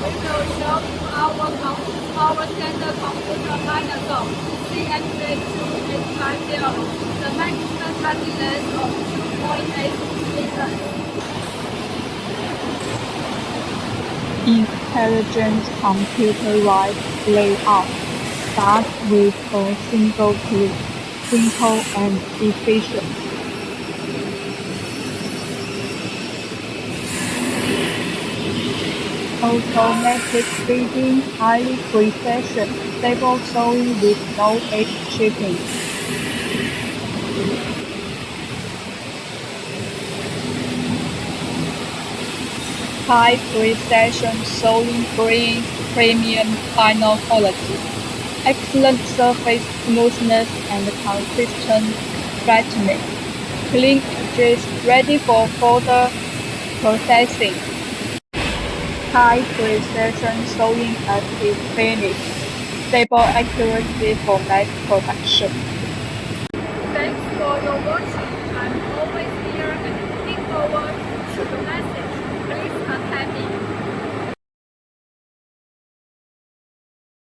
we will show you our standard computer Dinosaur CX2850, the maximum running length of 2.8 meters. Intelligent computerized layout starts with a single click, simple and efficient. Automatic reading, highly precision, stable sewing with no edge chipping. High precision sewing brings premium final quality, excellent surface smoothness and consistent flattening. Clean edges ready for further processing. High precision sewing at its finest. Stable accuracy for mass production. Thanks for your watching.